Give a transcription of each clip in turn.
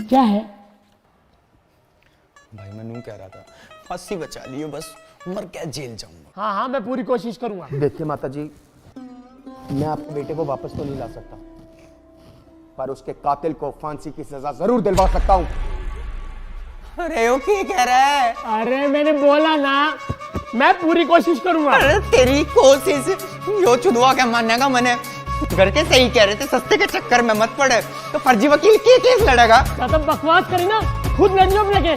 क्या है भाई मैं नू कह रहा था, फांसी बचा लियो बस, मर क्या जेल जाऊंगा। हाँ हाँ, मैं पूरी कोशिश करूंगा। देखिए माता जी, मैं आपके बेटे को वापस तो नहीं ला सकता, पर उसके कातिल को फांसी की सजा जरूर दिलवा सकता हूँ। अरे वो क्या कह रहा है? अरे मैंने बोला ना, मैं पूरी कोशिश करूंगा। अरे तेरी कोशिश यो चुदवा क्या मानने का मैंने घर के सही कह रहे थे, सस्ते के चक्कर में मत पड़े, तो फर्जी वकील के केस लड़ेगा। ज्यादा बकवास करी ना, खुद लड़ियों में लगे।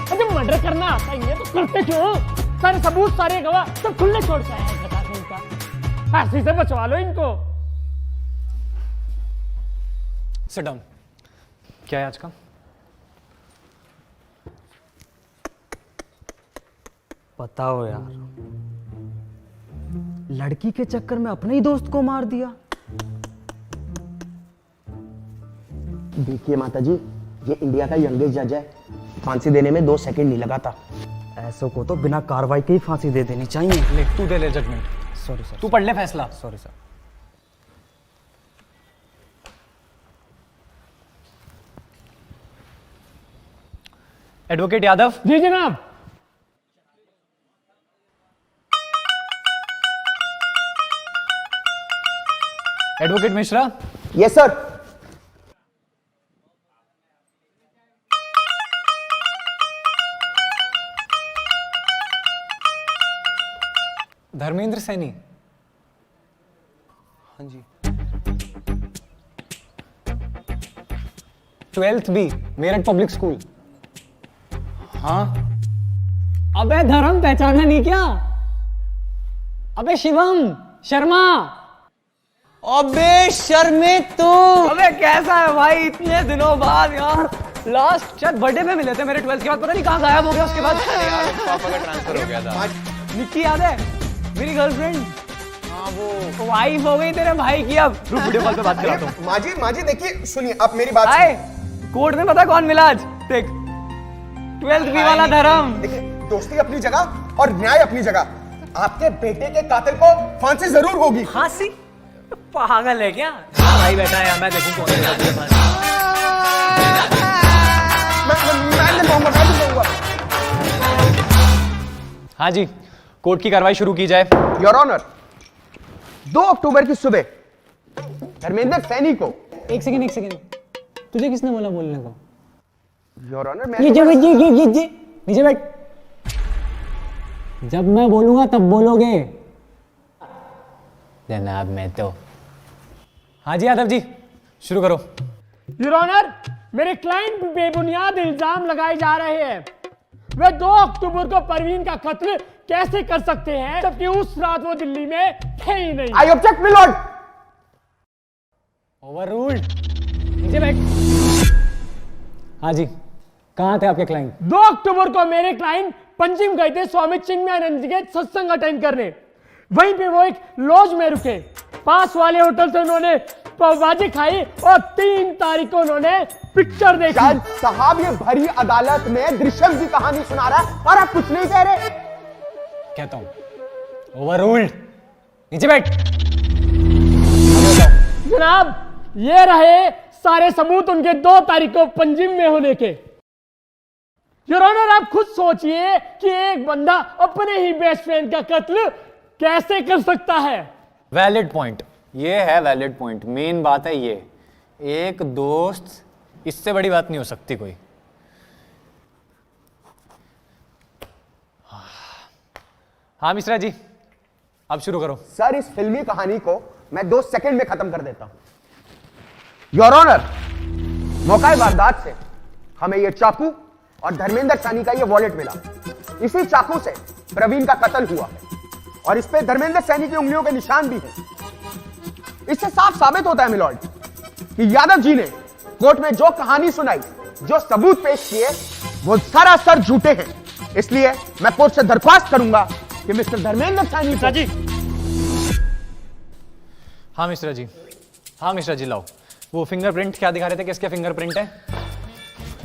अरे मर्डर करना आता ही है तो करते क्यों? सारे सबूत, सारे गवाह सब खुले छोड़ के आया है, इनका फांसी से बचवा लो इनको। Sit down. क्या है आज का? बताओ यार, लड़की के चक्कर में अपने ही दोस्त को मार दिया। देखिए माता जी, ये इंडिया का यंगेस्ट जज है, फांसी देने में 2 सेकंड नहीं लगा था। ऐसों को तो बिना कार्रवाई के ही फांसी दे देनी चाहिए। ले तू दे ले जजमेंट। सॉरी सर, तू पढ़ ले फैसला। Sorry sir. एडवोकेट यादव। जी जनाब। Advocate Mishra. Yes sir. Dharmendra Saini. हाँ जी। 12th B, Meerut public school. हाँ अबे धर्म पहचाना नहीं क्या? अबे शिवम शर्मा। अबे शर्मित तू। अबे कैसा है भाई, इतने दिनों बाद यार। लास्ट शायद बर्थडे में मिले थे मेरे 12th के बाद, पता नहीं कहाँ गायब हो गया उसके बाद। पापा का ट्रांसफर हो गया था। निक्की याद है, मेरी गर्लफ्रेंड। हाँ वो वाइफ हो गई तेरे भाई की। अब रुक, वीडियो कॉल पे बात कराता हूँ। माजी देखिए, सुनिए आप मेरी बात आए कोर्ट में पता कौन मिला आज? देख, 12th बी वाला धर्म। देखिए, दोस्ती अपनी जगह और न्याय अपनी जगह। आपके बेटे के कातिल को फांसी जरूर होगी। फांसी? पागल है क्या? भाई बैठा है, मैं देखूं कौन है तेरे पास। मैं हाँ जी, कोर्ट की कार्रवाई शुरू की जाए। योर ऑनर, 2 अक्टूबर की सुबह धर्मेंद्र सैनी को। एक सेकंड, तुझे किसने बोला बोलने को? योर ऑनर, नीचे बैठ। जब मैं बोलूंगा तब बोलोगे। जनाब मैं तो। हाँ जी यादव जी, शुरू करो। योर ऑनर, मेरे क्लाइंट पे बेबुनियाद इल्जाम लगाए जा रहे हैं। वे 2 अक्टूबर को परवीन का कत्ल कैसे कर सकते हैं, जबकि उस रात वो दिल्ली में थे ही नहीं। I object my Lord. Overruled. नीचे बैठ। हाँ जी, कहाँ थे आपके क्लाइंट? 2 अक्टूबर को मेरे क्लाइंट पंजिम गए थे स्वामी चिन्मयानंद जी के सत्संग अटेंड करने। वहीं पे वो एक लॉज में रुके। पास वाले होटल से उन्होंने पावभाजी खाई और 3 तारीख को उन्होंने पिक्चर देखी। जज साहब, ये भरी अदालत में दृश्यम की कहानी सुना रहा है और आप कुछ नहीं कह रहे। कहता हूं ओवररूल्ड। नीचे बैठ। जनाब, ये रहे सारे सबूत उनके 2 तारीख को पंजिम में होने के। योर ऑनर, आप खुद सोचिए कि एक बंदा अपने ही बेस्ट फ्रेंड का कत्ल कैसे कर सकता है। वैलिड पॉइंट, ये है वैलिड पॉइंट। मेन बात है ये, एक दोस्त, इससे बड़ी बात नहीं हो सकती कोई। हाँ मिश्रा जी, अब शुरू करो। सर, इस फिल्मी कहानी को मैं 2 सेकंड में खत्म कर देता हूं। योर ऑनर, मौका वारदात से हमें यह चाकू और धर्मेंद्र सैनी का यह वॉलेट मिला। इसी चाकू से प्रवीण का कत्ल हुआ है और इस पे धर्मेंद्र सैनी की उंगलियों के निशान भी हैं। इससे साफ साबित होता है मिलॉर्ड कि यादव जी ने कोर्ट में जो कहानी सुनाई, जो सबूत पेश किए, वो सरासर झूठे हैं। इसलिए मैं कोर्ट से दरख्वास्त करूंगा कि मिस्टर धर्मेंद्र सैनी जी। हाँ मिश्रा जी, हाँ मिश्रा जी, लाओ वो फिंगरप्रिंट। क्या दिखा रहे थे, किसके फिंगरप्रिंट है?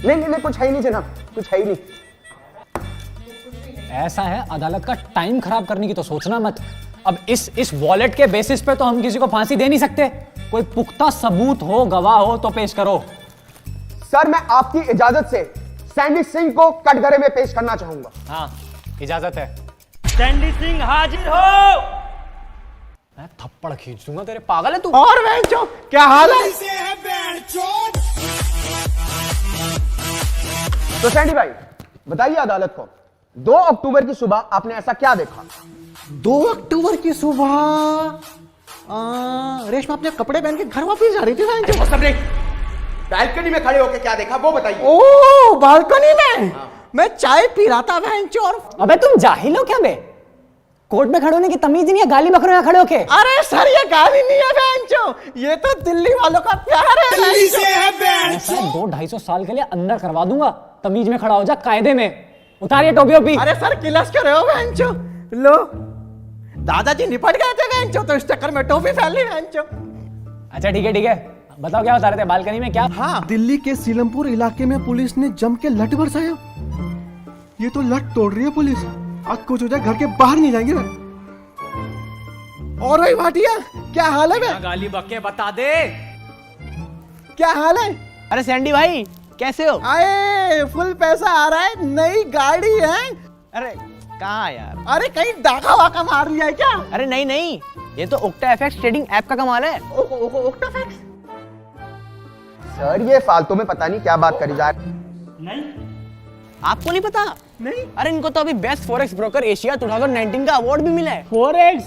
नहीं, कुछ है ही नहीं जनाब, कुछ है ही नहीं। ऐसा है, अदालत का टाइम खराब करने की तो सोचना मत। अब इस वॉलेट के बेसिस पे तो हम किसी को फांसी दे नहीं सकते। कोई पुख्ता सबूत हो, गवाह हो तो पेश करो। सर मैं आपकी इजाजत से सैंडी सिंह को कटघरे में पेश करना चाहूंगा। हाँ, इजाजत है। सैंडी सिंह हाजिर हो। मैं थप्पड़ खींच दूंगा तेरे, पागल है तू? और बहनचोद क्या हाल है? तो सैंडी भाई बताइए अदालत को, 2 अक्टूबर की सुबह आपने ऐसा क्या देखा? 2 अक्टूबर की सुबह रेशमा अपने कपड़े पहन के घर वापस जा रही थी। बैल्कनी में खड़े होकर क्या देखा वो बताइए। ओ बालकनी में मैं चाय पी रहा था बहन चोर। अबे तुम जाहिल हो क्या बे? कोर्ट में खड़े होने की तमीज नहीं है, गाली बक रहे हो खड़े होके। अरे सर ये गाली नहीं है बहन चो, ये तो दिल्ली वालों का प्यार है। दिल्ली से है बहन चो। 200-250 साल के लिए अंदर करवा दूंगा। तमीज में खड़ा हो जा, कायदे में। उतारिए टोपी ओपी। अरे सर किलस कर रहे हो बहन चो। लो दादाजी निपट गए थे बहन चो, तो इस चक्कर में टोपी फैल ली बहन चो। अच्छा ठीक है, बताओ क्या बता रहे थे बालकनी में? क्या? हाँ, दिल्ली के सीलमपुर इलाके में पुलिस ने जम के लठ बरसाया। ये तो लठ तोड़ रही है पुलिस, आज कुछ हो जाए घर के बाहर नहीं जाएंगे। और भाई भाटिया क्या हाल है बे? गाली बके बता दे। क्या हाल है? अरे सैंडी भाई कैसे हो? आए फुल पैसा आ रहा है, नई गाड़ी है। अरे कहाँ यार? अरे कहीं डाका वाका मार लिया है क्या? अरे नहीं, ये तो ओक्टा एफएक्स ट्रेडिंग ऐप का कमाल है। ओक्टाफैक्स। सर ये फालतू में पता नहीं क्या बात करी जा रही। नहीं, आपको नहीं पता? नहीं। अरे इनको तो अभी बेस्ट फॉरेक्स ब्रोकर एशिया 2019 का अवार्ड भी मिला है। फॉरेक्स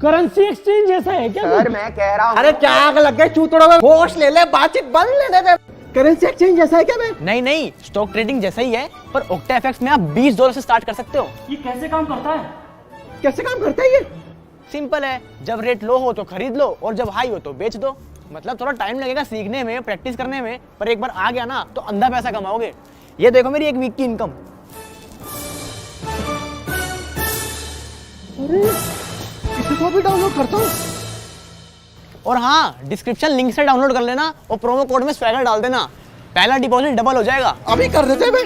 करेंसी एक्सचेंज जैसा है क्या? सर मैं कह रहा हूँ। अरे क्या आग लग गई चूतड़ों में, होश ले ले, बातचीत बंद लेने दे। करेंसी एक्सचेंज जैसा है क्या बे? नहीं, स्टॉक ट्रेडिंग जैसा ही है, पर ओक्टा एफएक्स में आप $20 से स्टार्ट कर सकते हो। ये कैसे काम करता है? कैसे काम करता है ये? सिंपल है, जब रेट लो हो तो खरीद लो और जब हाई हो तो बेच दो। मतलब थोड़ा टाइम लगेगा सीखने में, प्रैक्टिस करने में, पर एक बार आ गया ना तो अंधा पैसा कमाओगे। ये देखो मेरी 1 वीक की इनकम। इसे तो भी डाउनलोड करता हूँ। और हाँ, डिस्क्रिप्शन लिंक से डाउनलोड कर लेना और प्रोमो कोड में स्वैगर डाल देना, पहला डिपॉजिट डबल हो जाएगा। अभी कर देते बे।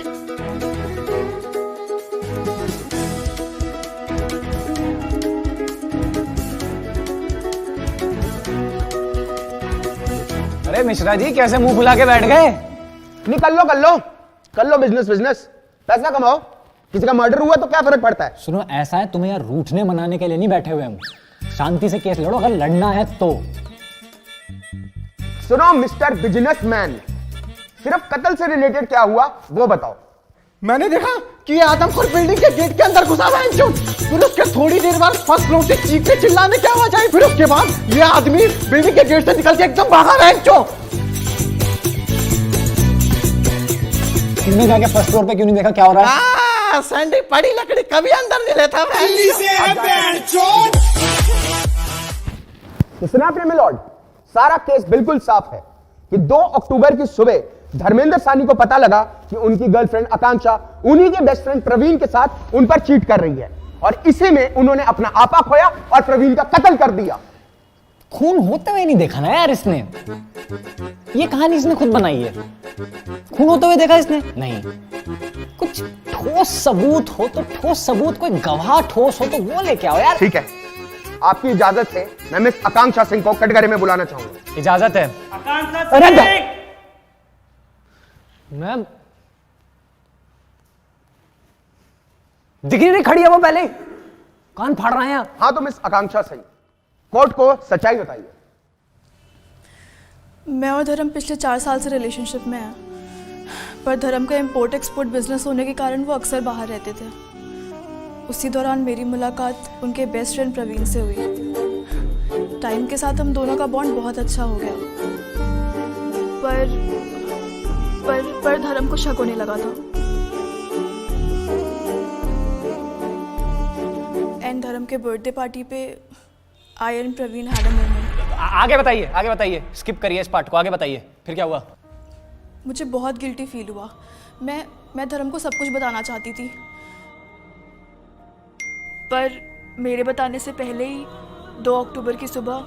अरे मिश्रा जी कैसे मुंह फुला के बैठ गए? नहीं कर लो बिजनेस, पैसा कमाओ। किसी का मर्डर हुआ तो क्या फर्क पड़ता है? सुनो, ऐसा है, तुम्हें यार रूठने मनाने के लिए नहीं बैठे हुए हम। शांति से केस लड़ो, अगर लड़ना है तो। सुनो मिस्टर बिजनेसमैन, सिर्फ कत्ल से रिलेटेड क्या हुआ वो बताओ। मैंने देखा कि ये आदमखोर बिल्डिंग के गेट के अंदर घुसा हुआ है जो, फिर उसके थोड़ी देर बाद फर्स्ट फ्लोर से चीखने चिल्लाने की आवाज आई, फिर उसके बाद ये आदमी बिल्डिंग के गेट से निकल के एकदम भागा है जो। तुमने जाके फर्स्ट फ्लोर पे क्यों नहीं देखा क्या हो रहा है? सैंडी पड़ी लकड़ी कभी अंदर नहीं लेता। सुना आपने मिलॉर्ड, सारा केस बिल्कुल साफ है कि 2 अक्टूबर की सुबह धर्मेंद्र सानी को पता लगा कि उनकी गर्लफ्रेंड आकांक्षा उन्हीं के बेस्ट फ्रेंड प्रवीण के साथ उन पर चीट कर रही है, और इसी में उन्होंने अपना आपा खोया और प्रवीण का कत्ल कर दिया। खून होते हुए नहीं देखा ना यार इसने। ये कहानी इसने खुद बनाई है। खून होते हुए देखा इसने? नहीं। कुछ ठोस सबूत हो तो ठोस सबूत, कोई गवाह ठोस हो तो वो लेके आओ यार। ठीक है, आपकी इजाजत से मैं मिस आकांक्षा सिंह को कटघरे में बुलाना चाहूंगा। इजाजत है। आकांक्षा सिंह! मैम दिख नहीं खड़ी है वो, पहले कान फाड़ रहे हैं। हाँ तो मिस आकांक्षा सिंह, कोर्ट को सच्चाई बताइए। मैं और धर्म पिछले 4 साल से रिलेशनशिप में हैं, पर धर्म का इंपोर्ट एक्सपोर्ट बिजनेस होने के कारण वो अक्सर बाहर रहते थे। उसी दौरान मेरी मुलाकात उनके बेस्ट फ्रेंड प्रवीण से हुई। टाइम के साथ हम दोनों का बॉन्ड बहुत अच्छा हो गया, पर धर्म को शक होने लगा था। एंड धर्म के बर्थडे पार्टी पे I and Praveen had a moment. आगे बताइए, स्किप करिए इस पार्ट को, आगे बताइए फिर क्या हुआ? मुझे बहुत गिल्टी फील हुआ। मैं धर्म को सब कुछ बताना चाहती थी, पर मेरे बताने से पहले ही 2 अक्टूबर की सुबह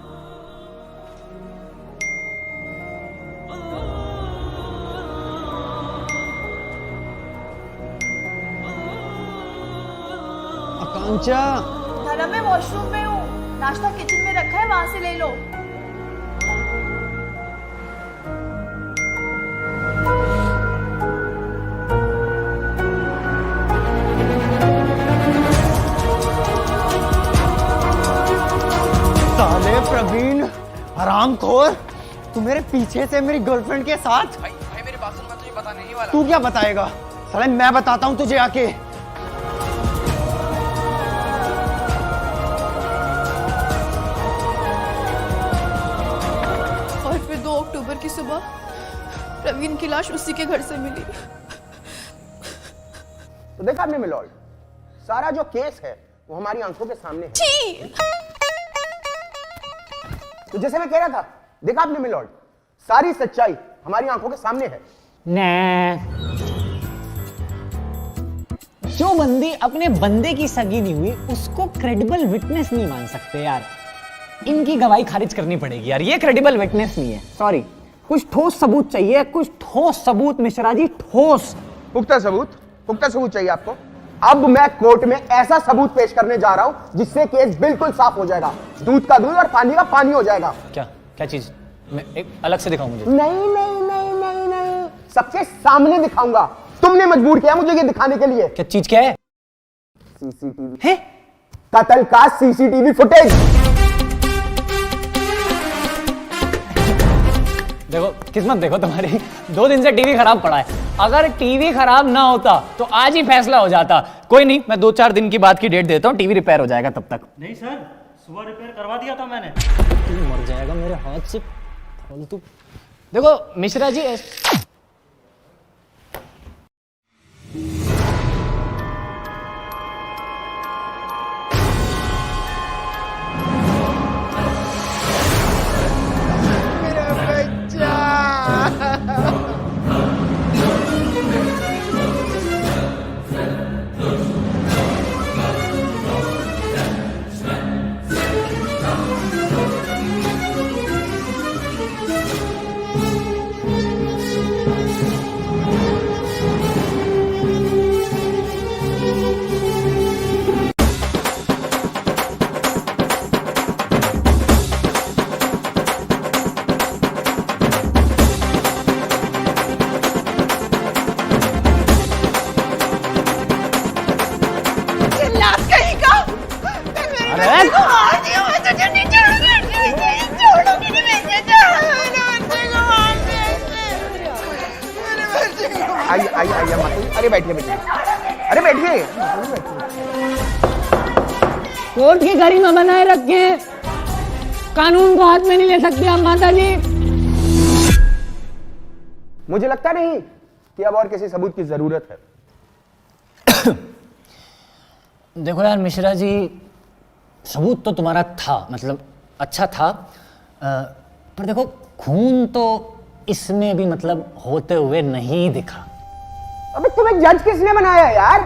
कांचा धर्म मैं वॉशरूम में हूँ, नाश्ता किचन में रखा है, वहां से ले लो। साले प्रवीण हरामखोर, तू मेरे पीछे से मेरी गर्लफ्रेंड के साथ। भाई मेरी बात सुन, मैं तुझे बताने नहीं वाला। तू क्या बताएगा साले, मैं बताता हूँ तुझे आके। और फिर 2 अक्टूबर की सुबह प्रवीण की लाश उसी के घर से मिली। तो देखा आपने मिलॉर्ड, सारा जो केस है वो हमारी आंखों के सामने है। छी! तो जैसे मैं कह रहा था, देखा आपने मिलॉर्ड, सारी सच्चाई हमारी आंखों के सामने है। जो बंदी अपने बंदे की सगी नहीं हुई उसको क्रेडिबल विटनेस नहीं मान सकते यार। इनकी गवाही खारिज करनी पड़ेगी यार, ये क्रेडिबल विटनेस नहीं है। सॉरी, कुछ ठोस सबूत चाहिए, कुछ ठोस सबूत मिश्रा जी, ठोस। पुख्ता सबूत चाहिए आपको। अब मैं कोर्ट में ऐसा सबूत पेश करने जा रहा हूं जिससे केस बिल्कुल साफ हो जाएगा, दूध का दूध और पानी का पानी हो जाएगा। क्या क्या चीज? मैं एक अलग से दिखाऊं मुझे? नहीं नहीं नहीं नहीं नहीं, सबके सामने दिखाऊंगा। तुमने मजबूर किया मुझे ये दिखाने के लिए। क्या चीज क्या है? सीसीटीवी है? कत्ल का सीसीटीवी फुटेज। देखो किस्मत देखो तुम्हारी, 2 दिन से टीवी खराब पड़ा है। अगर टीवी खराब ना होता तो आज ही फैसला हो जाता। कोई नहीं, मैं 2-4 दिन की बात की डेट देता हूँ, टीवी रिपेयर हो जाएगा तब तक। नहीं सर, सुबह रिपेयर करवा दिया था मैंने। तू मर जाएगा मेरे हाथ से फालतू। देखो मिश्रा जी, आइए आइए आइए माता। अरे बैठिए बैठिए, अरे बैठिए। कोर्ट की गरिमा बनाए रखे, कानून को हाथ में नहीं ले सकते आप माता जी। मुझे लगता नहीं कि अब और किसी सबूत की जरूरत है। देखो यार मिश्रा जी, सबूत तो तुम्हारा था, मतलब अच्छा था, पर देखो खून तो इसमें भी मतलब होते हुए नहीं दिखा। अबे तुम्हें जज किसने बनाया यार?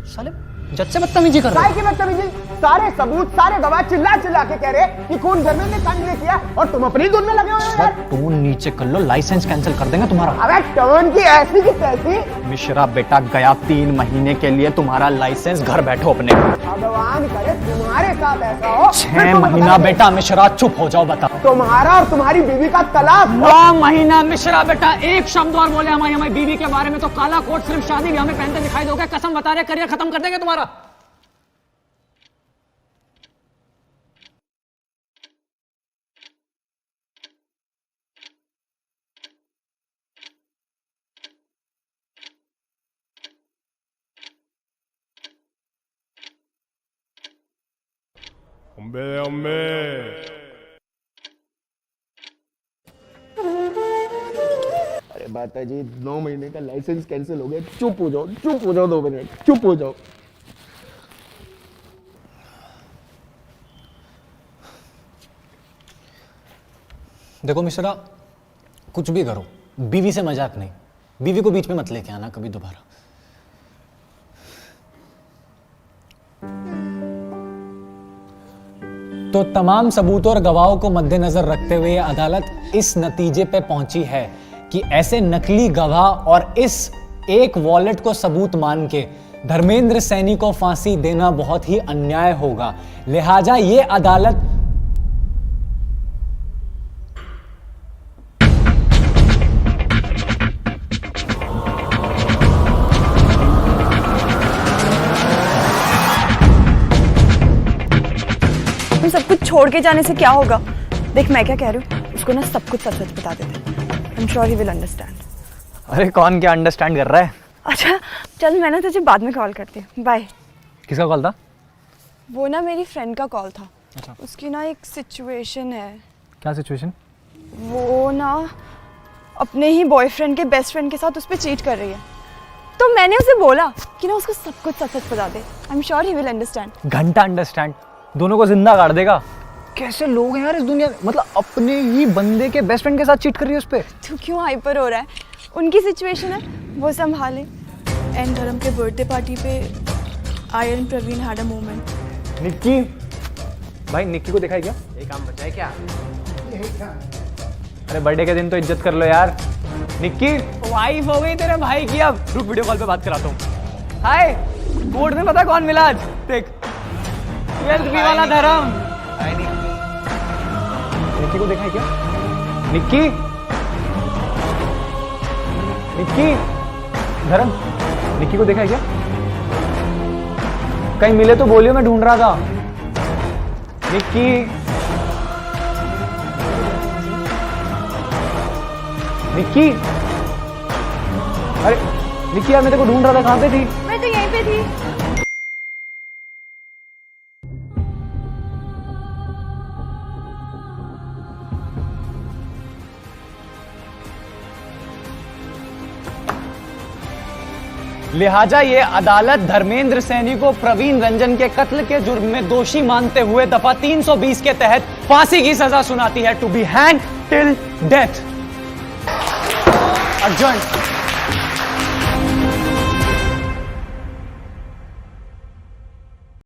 साले जज से बदतमीजी कर रहे काय की बदतमीजी? सारे सबूत, सारे गवाह चिल्ला चिल्ला के कह रहे कि खून धर्मेंद्र ने कांड ने किया और तुम अपनी धुन में लगे हुए हो यार। टोन नीचे कर लो, लाइसेंस कैंसिल कर देंगे तुम्हारा। अबे टोन की ऐसी की तैसी। मिश्रा बेटा, गया 3 महीने के लिए तुम्हारा लाइसेंस, घर बैठो अपने। भगवान करे तुम्हारे साथ ऐसा हो। 6 महीना बेटा मिश्रा, चुप हो जाओ, बता। तुम्हारा और तुम्हारी बीवी का तलाक। 9 महीना मिश्रा बेटा, एक शब्द और बोले हमारी बीवी के बारे में तो काला कोट सिर्फ शादी ब्याह में पहनते दिखाई दोगे। कसम बता रहे, करियर खत्म कर देंगे तुम्हारा। अरे माता जी, 9 महीने का लाइसेंस कैंसिल हो गया। चुप हो जाओ, चुप हो जाओ, 2 मिनट चुप हो जाओ। देखो मिश्रा, कुछ भी करो, बीवी से मजाक नहीं। बीवी को बीच में मत लेके आना कभी दोबारा। तो तमाम सबूतों और गवाहों को मद्देनजर रखते हुए अदालत इस नतीजे पे पहुंची है कि ऐसे नकली गवाह और इस एक वॉलेट को सबूत मान के धर्मेंद्र सैनी को फांसी देना बहुत ही अन्याय होगा, लिहाजा ये अदालत तुम सब कुछ छोड़ के जाने से क्या होगा? देख मैं क्या कह रही हूँ, उसको ना सब कुछ सच सच बता देते। आई am sure he will understand. अरे कौन क्या अंडरस्टैंड कर रहा है? अच्छा चल, मैं ना तुझे बाद में कॉल करती हूँ, बाय। किसका कॉल था? वो ना मेरी फ्रेंड का कॉल था। अच्छा। उसकी ना एक सिचुएशन है। क्या सिचुएशन? वो ना अपने ही बॉयफ्रेंड के बेस्ट फ्रेंड के साथ उस पर चीट कर रही है, तो मैंने उसे बोला कि ना उसको सब कुछ सच सच बता दे। I am sure he will understand. घंटा अंडरस्टैंड, दोनों को जिंदा काट देगा। कैसे लोग हैं यार इस दुनिया में, मतलब अपने ही बंदे के बेस्ट फ्रेंड के साथ चीट कर रही है उस पे। तू क्यों हाइपर हो रहा है? उनकी सिचुएशन है, वो संभाले। एंड धर्म के बर्थडे पार्टी पे I and Praveen had a moment. Nikki भाई, निक्की को देखा है क्या? एक काम बचा है क्या? अरे बर्थडे के दिन तो इज्जत कर लो यार। निक्की वाइफ हो गई तेरे भाई की। अब रुक, वीडियो कॉल पे बात कराता हूँ। हाय, कोर्ट में पता कौन मिला आज? देख, 12th बी वाला धर्म। निक्की को देखा है क्या? निक्की, निक्की, धर्म, निक्की को देखा है क्या? कहीं मिले तो बोलियो, मैं ढूंढ रहा था। निक्की, निक्की, अरे निक्की यार, मैं तेरे को ढूंढ रहा था, कहाँ पे थी? मैं तो यहीं पे थी। लिहाजा ये अदालत धर्मेंद्र सैनी को प्रवीण रंजन के कत्ल के जुर्म में दोषी मानते हुए दफा 320 के तहत फांसी की सजा सुनाती है, to be hang till death. Urgent.